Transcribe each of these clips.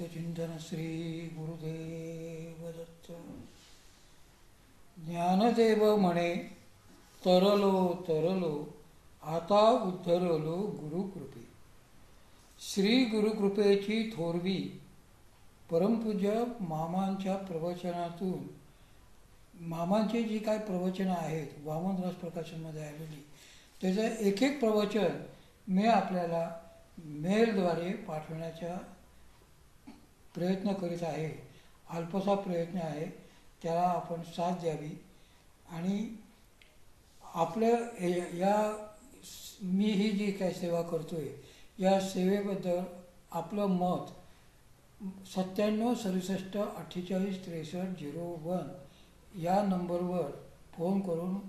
चिंतन श्री गुरुदेव दत्त. ज्ञानदेव म्हणे तरलो तरलो आता उद्धरलो गुरुकृपे. श्री गुरुकृपेची थोरवी परमपूज्य मामांच्या प्रवचनातून मामांची जी काय प्रवचनं आहेत वामनराज प्रकाशनमध्ये आलेली त्याचं एक एक प्रवचन मी आपल्याला मेलद्वारे पाठवण्याचा प्रयत्न करीत आहे. अल्पसा प्रयत्न आहे, त्याला आपण साथ द्यावी. आणि आपल्या या मी ही जी काय सेवा करतोय या सेवेबद्दल आपलं मत 9767484301 या नंबरवर फोन करून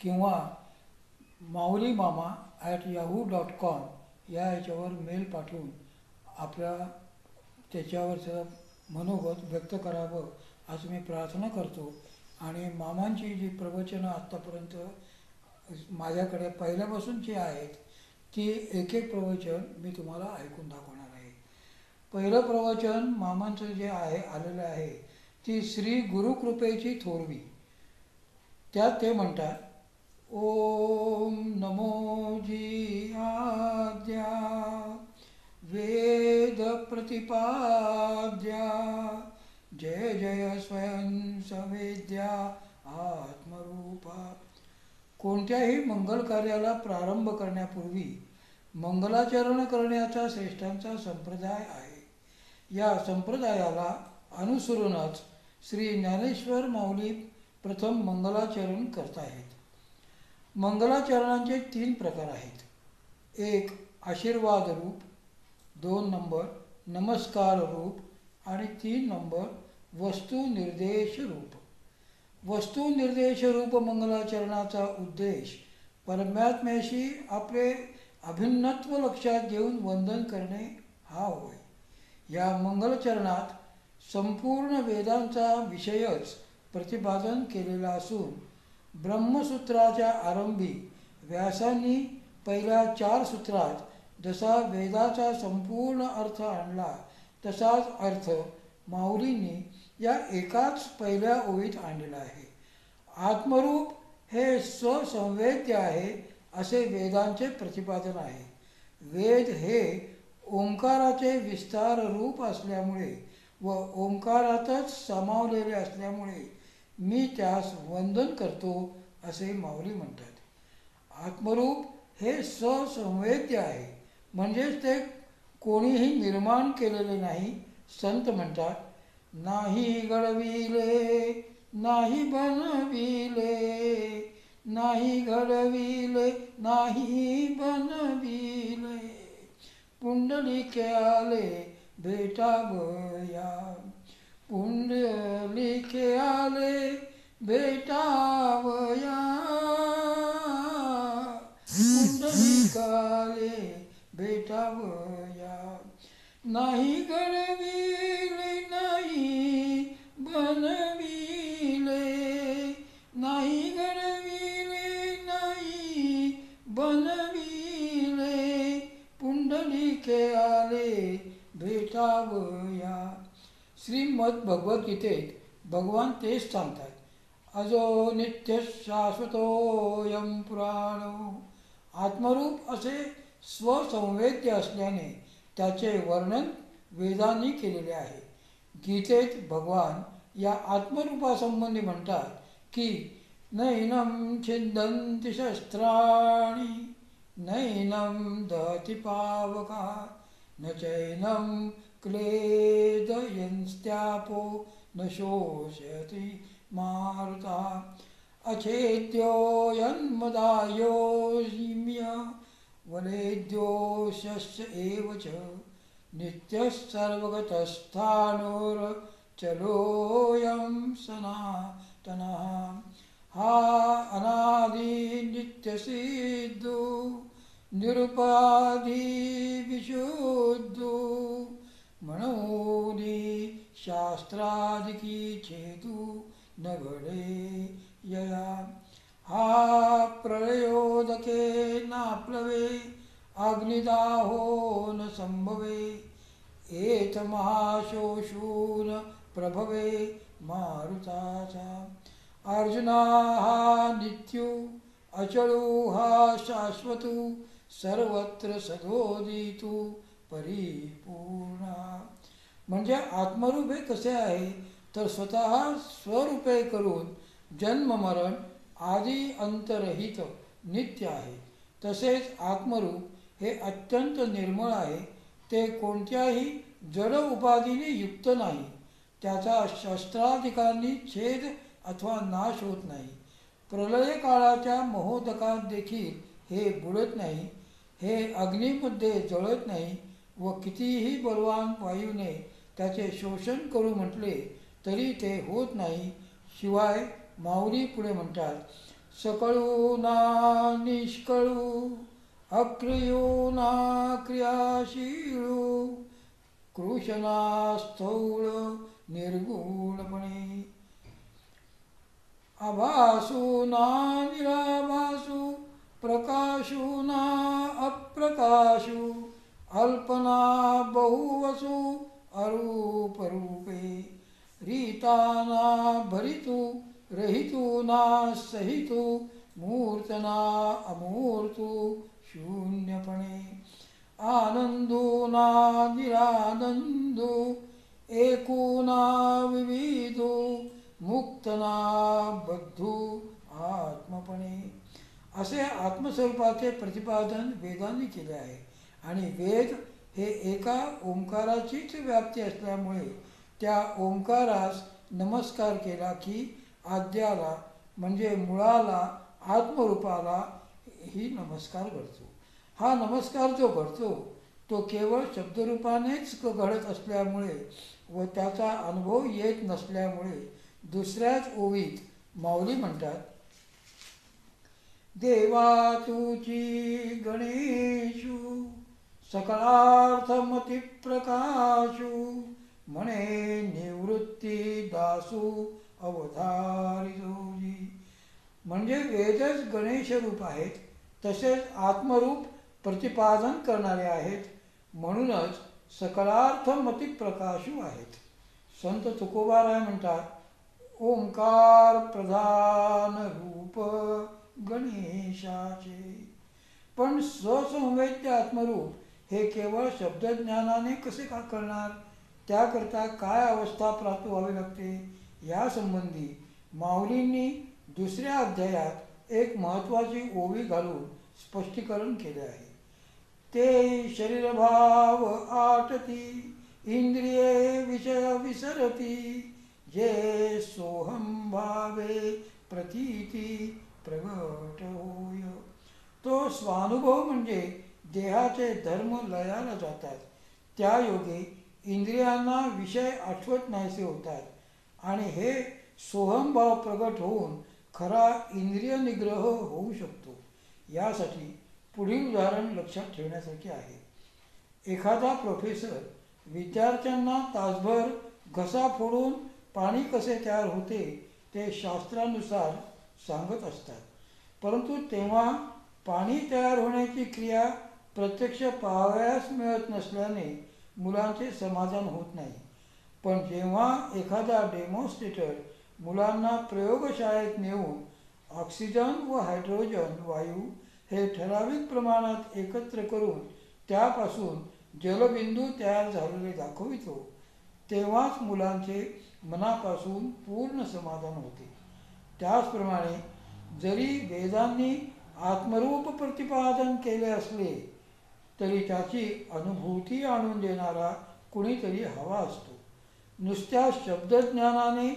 किंवा mauliMama@yahoo.com या ह्याच्यावर मेल पाठवून आपल्या त्याच्यावरचं मनोगत व्यक्त करावं असं मी प्रार्थना करतो. आणि मामांची जी प्रवचनं आत्तापर्यंत माझ्याकडे पहिल्यापासूनची आहेत ती एक एक प्रवचन मी तुम्हाला ऐकून दाखवणार आहे. पहिलं प्रवचन मामांचं जे आहे आलेलं आहे ती श्री गुरुकृपेची थोरवी. त्यात ते म्हणतात, ओम नमो जी आद्या वेद प्रतिपाद्या जय जय स्वयं सवेद्या आत्मरूपा. कोणत्याही मंगल कार्याला प्रारंभ करण्यापूर्वी मंगलाचरण करण्याचा श्रेष्ठांचा संप्रदाय आहे. या संप्रदायाला अनुसरूनच श्री ज्ञानेश्वर माऊली प्रथम मंगलाचरण करताहेत. मंगलाचरणांचे 3 प्रकार आहेत. 1 आशीर्वाद रूप, 2 नंबर नमस्कार रूप आणि 3 नंबर वस्तुनिर्देश रूप. वस्तुनिर्देश रूप मंगलाचरणाचा उद्देश परमात्म्याशी आपले अभिन्नत्व लक्षात घेऊन वंदन करणे हा होय. या मंगलचरणात संपूर्ण वेदांचा विषयच प्रतिपादन केलेला असून ब्रह्मसूत्राच्या आरंभी व्यासांनी पहिल्या 4 सूत्रात जसा वेदाचा संपूर्ण अर्थ आणला तसाच अर्थ माऊलींनी या एकाच पहिल्या ओळीत आणलेला आहे. आत्मरूप हे स्वसंवेद्य आहे असे वेदांचे प्रतिपादन आहे. वेद हे ओंकाराचे विस्तार रूप असल्यामुळे व ओंकारातच सामावलेले असल्यामुळे मी त्यास वंदन करतो असे माऊली म्हणतात. आत्मरूप हे स्वसंवेद्य आहे म्हणजेच ते कोणीही निर्माण केलेले नाही. संत म्हणतात, नाही घडविले नाही बनविले, नाही घडविले नाही बनविले, पुंडलिके आले भेटावया, पुंडलिके आले भेटावया, पुंडलिकाले भेटावया. नाही घडविले नाही बनविले, नाही घडविले नाही बनविले, पुंडलिके आले भेटावया. श्रीमद भगवद्गीतेत भगवान तेच सांगतात, अजो नित्य शाश्वतोऽयं पुराणो. आत्मरूप असे स्वसंवेद्य असल्याने त्याचे वर्णन वेदांनी केलेले आहे. गीतेत भगवान या आत्मरूपासंबंधी म्हणतात की नैनं छिन्दन्ति शस्त्राणि, नैनं दहति पावका, न चैनं क्लेदयन्त्यापो, न शोषयति मारुतः. अच्छेद्योऽयन्मदायोऽस्म्य वलेद्योऽशस्य एव च, नित्यः सर्वगतस्थाणुरचलोऽयं सनातनः. हा अनादि नित्यसिद्धो निरुपाधि विशुद्धो, म्हणून शास्त्रादिकी छेदू न घडे यया. हा प्रलयोदके नाप्लवे, अग्निदाहो न संभवे, एत महाशोषून प्रभवे मारुताचा. अर्जुना हा नित्यू अचळू हा शाश्वतू सर्वत्र सदोदितू परिपूर्ण. म्हणजे आत्मरूप हे कसे आहे तर स्वतः स्वरूपे करून जन्म मरण आदी अंतरहित नित्य आहे. तसेच आत्मरूप हे अत्यंत निर्मळ आहे. ते कोणत्याही जड उपाधीने युक्त नाही. त्याचा शस्त्राधिकांनी छेद अथवा नाश होत नाही. प्रलय काळाच्या महोदकात देखील हे बुडत नाही. हे अग्नीमध्ये जळत नाही व कितीही बलवान वायूने त्याचे शोषण करू म्हटले तरी ते होत नाही. शिवाय माऊली पुढे म्हणतात, सकळू ना निष्कळू अक्रियो ना क्रियाशीळू कृशना स्थूळ निर्गुणपणे. आभासू ना निराभासू प्रकाशू ना अप्रकाशू अल्पना बहुवसू अरूपरूपे. रीताना भरितू रहितू ना सहितू मूर्तना अमूर्तू शून्यपणे. आनंदो ना निरानंदो एकू ना विविधो मुक्तना बद्धू आत्मपणे. असे आत्मस्वरूपाचे प्रतिपादन वेदांनी केले आहे. आणि वेद हे एका ओंकाराचीच व्याप्ती असल्यामुळे त्या ओंकारास नमस्कार केला की आद्याला म्हणजे मुळाला आत्मरूपाला ही नमस्कार घडतो. हा नमस्कार जो घडतो तो केवळ शब्दरूपानेच घडत असल्यामुळे व त्याचा अनुभव येत नसल्यामुळे दुसऱ्याच ओवीत माऊली म्हणतात, देवा तुची गणेशू सकलार्थमती प्रकाशू म्हणे निवृत्ती दासू अवधारितोजी. म्हणजे वेदच गणेश रूप आहेत तसेच आत्मरूप प्रतिपादन करणारे आहेत. म्हणूनच सकलार्थमती प्रकाशू आहेत. संत तुकोबाराय म्हणतात, ओंकार प्रधान रूप गणेशाचे. पण स्वसंवेद्य आत्मरूप हे केवळ शब्दज्ञानाने कसे का कळणार? त्याकरता काय अवस्था प्राप्त व्हावी लागते? यासंबंधी माऊलींनी दुसऱ्या अध्यायात एक महत्त्वाची ओवी घालून स्पष्टीकरण केले आहे. ते शरीरभाव आटती इंद्रिये विषय विसरती जे सोहम भावे प्रतीती प्रगट होय. तो स्वानुभव म्हणजे देहाचे धर्म लयाला जातात. त्या योगे इंद्रियांना विषय आठवत नाहीसे होतात आणि हे सोहमभाव प्रगट होऊन खरा इंद्रिय निग्रह होऊ शकतो. यासाठी पुढील उदाहरण लक्षात ठेवण्यासारखे आहे. एखादा प्रोफेसर विद्यार्थ्यांना तासभर घसा फोडून पाणी कसे तयार होते ते शास्त्रानुसार सांगत असतात. परंतु तेव्हा पाणी तयार होण्याची क्रिया प्रत्यक्ष पाहावयास मिळत नसल्याने मुलांचे समाधान होत नाही. पण जेव्हा एखादा डेमॉन्स्ट्रेटर मुलांना प्रयोगशाळेत नेऊन ऑक्सिजन व हायड्रोजन वायू हे ठराविक प्रमाणात एकत्र करून त्यापासून जलबिंदू तयार झालेले दाखवितो, तेव्हाच मुलांचे मनापासून पूर्ण समाधान होते. त्याचप्रमाणे जरी वेदांनी आत्मरूप प्रतिपादन केले असले तरी त्याची अनुभूती आणून देणारा कुणीतरी हवा असतो. नुसत्या शब्दज्ञानाने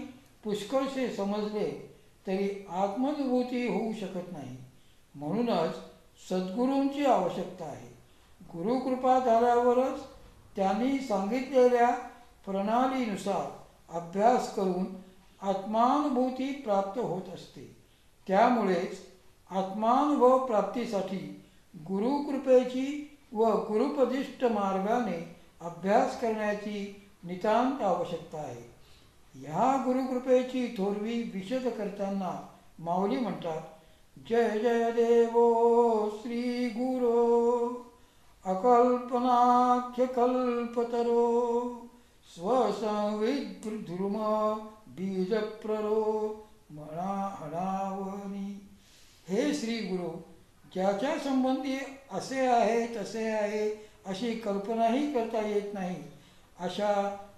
पुष्कळसे समजले तरी आत्मानुभूती होऊ शकत नाही. म्हणूनच सद्गुरूंची आवश्यकता आहे. गुरुकृपा झाल्यावरच त्यांनी सांगितलेल्या प्रणालीनुसार अभ्यास करून आत्मानुभूती प्राप्त होत असते. त्यामुळेच आत्मानुभव प्राप्तीसाठी गुरुकृपेची व गुरुपदिष्ट मार्गाने अभ्यास करण्याची नितांत आवश्यकता आहे. ह्या गुरुकृपेची थोरवी विशद करताना माऊली म्हणतात, जय जय देवो श्री गुरो अकल्पनाख्य कल्पतरो स्वसंविद्रुम बीजप्ररो म्हणा हणावनी. हे श्री गुरु, ज्याच्या संबंधी असे आहे तसे आहे अशी कल्पनाही करता येत नाही अशा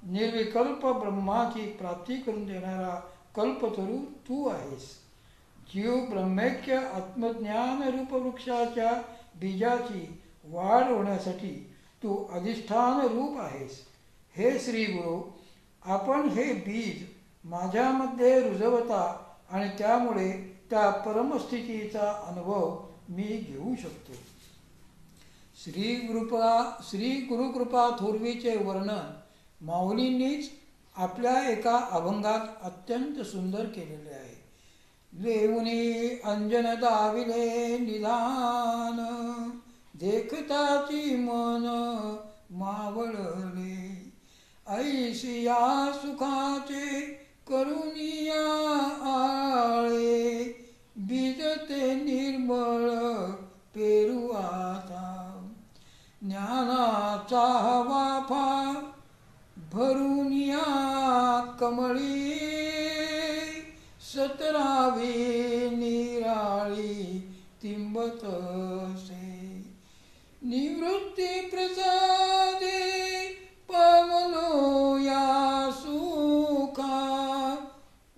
निर्विकल्प ब्रह्माची प्राप्ती करून देणारा कल्पतरू तू आहेस. जीव ब्रह्मैक्य आत्मज्ञान रूप वृक्षाच्या बीजाची वाढ होण्यासाठी तू अधिष्ठान रूप आहेस. हे श्री गुरु, आपण हे बीज माझ्यामध्ये रुजवता आणि त्यामुळे त्या परमस्थितीचा अनुभव मी घेऊ शकतो. श्री गुरुकृपा थोरवीचे वर्णन माऊलींनीच आपल्या एका अभंगात अत्यंत सुंदर केलेले आहे. देऊनी अंजन दाविले निधान, देखताची मन मावळले, ऐसिया सुखाचे करुनिया आळे, बीजते निर्मळ पेरू आता, ज्ञानाचा वाफा भरुनिया कमळी, सतरावी निराळी तिंबतसे, निवृत्ती प्रसादे पावलो या सुखा,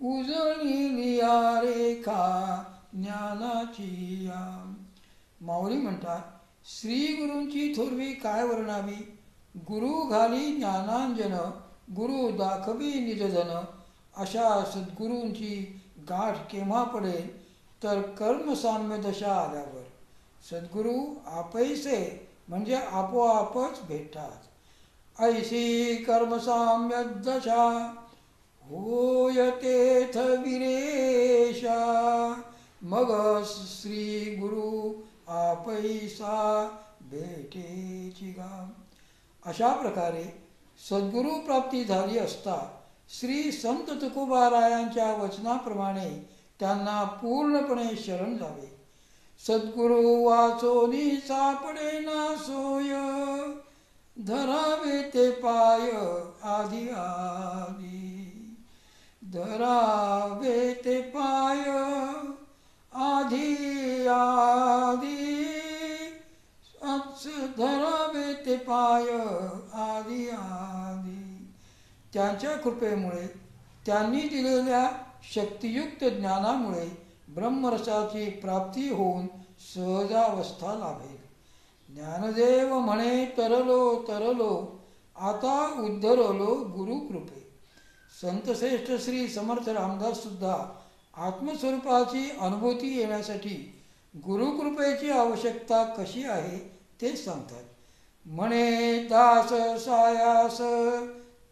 उजळिलिया रेखा ज्ञानाची या. माऊली म्हणतात, श्री गुरूंची थोरवी काय वर्णावी. गुरु घाली ज्ञानांजन, गुरु दाखवी निजजन. अशा सद्गुरूंची गाठ केव्हा पडेल तर कर्मसाम्य दशा आल्यावर. सद्गुरू आपैसे म्हणजे आपोआपच भेटतात. ऐशी कर्मसाम्य दशा होय तेथ विरेशा, मग श्री गुरु आपैसा भेटेची गा. अशा प्रकारे सद्गुरू प्राप्ती झाली असता श्री संत तुकोबारायांच्या वचनाप्रमाणे त्यांना पूर्णपणे शरण जावे. सद्गुरू वाचोनी सापडे ना सोय, धरावे ते पाय आधी आधी, धरावे ते पाय आधी आधी, धरावे ते पाय आधी आधी. त्यांच्या कृपेमुळे, त्यांनी दिलेल्या शक्तियुक्त ज्ञानामुळे ब्रह्मरसाची प्राप्ती होऊन सहजावस्था लाभेल. ज्ञानदेव म्हणे तरलो तरलो, आता उद्धरलो गुरुकृपे. संतश्रेष्ठ श्री समर्थ रामदास सुद्धा आत्मस्वरूपाची अनुभूती येण्यासाठी गुरुकृपेची आवश्यकता कशी आहे ते सांगतात. म्हणे दास सायास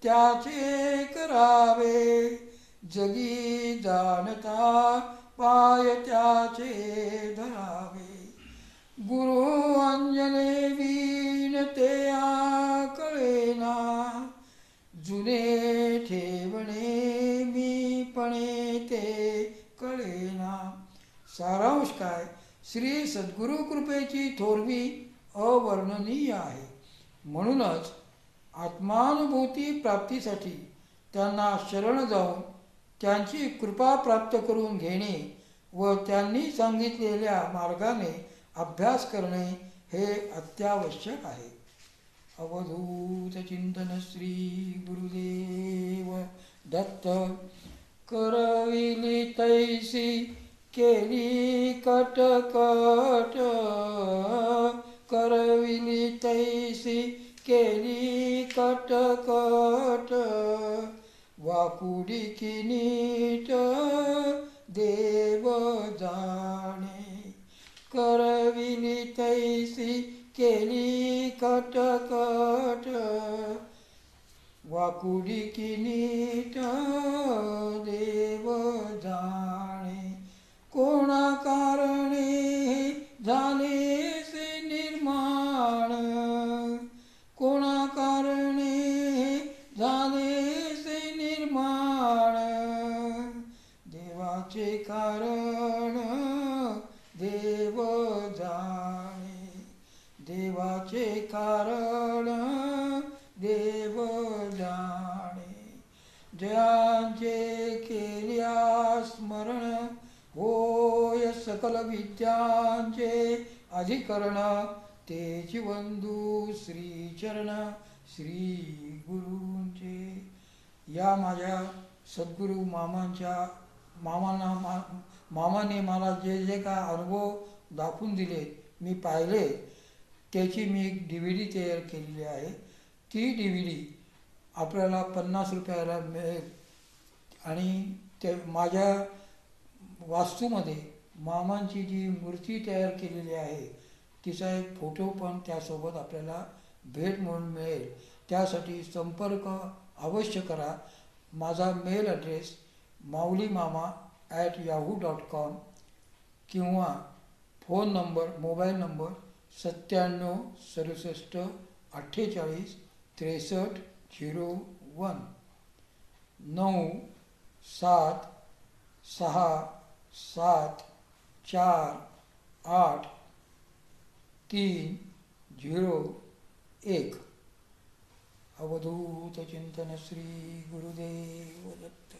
त्याचे करावे, जगी जाणता पाय त्याचे धरावे. गुरु अंजने वीण ते कळेना, जुने ठेवणे मीपणे ते कळेना. सारांश काय, श्री सद्गुरु कृपेची थोरवी अवर्णनीय आहे. म्हणूनच आत्मानुभूती प्राप्तीसाठी त्यांना शरण जाऊन त्यांची कृपा प्राप्त करून घेणे व त्यांनी सांगितलेल्या मार्गाने अभ्यास करणे हे अत्यावश्यक आहे. अवधूत चिंतन श्री गुरुदेव दत्त. करविली तैसी केली कटकट, करविली तैसी केली कटकट, वाकुडी की नीट देव जाणे. करविली तैसी केली कटकट, वाकुडी की नीट देव जाणे. कोणा कारणे झाले से निर्माण, कोणा कारणे झाले से निर्माण. देवाचे कारण देव जाणे, देवाचे सकल विद्यांचे अधिकरण तेची वंदू श्रीचरण श्री गुरूंचे. या माझ्या सद्गुरू मामाने मला जे जे काय अनुभव दाखवून दिले, मी पाहिले, त्याची मी एक DVD तयार केलेली आहे. ती DVD आपल्याला 50 रुपयाला मिळेल. आणि ते माझ्या वास्तूमध्ये मामांची जी मूर्ती तयार केलेली आहे तिचा एक फोटो पण त्यासोबत आपल्याला भेट म्हणून मिळेल. त्यासाठी संपर्क अवश्य करा. माझा मेल ॲड्रेस mauliMama@yahoo.com किंवा मोबाईल नंबर 97 67 48 63 01 9 7 6 7 8 3 0 1. अवधूत चिंतन श्री गुरुदेव दत्त.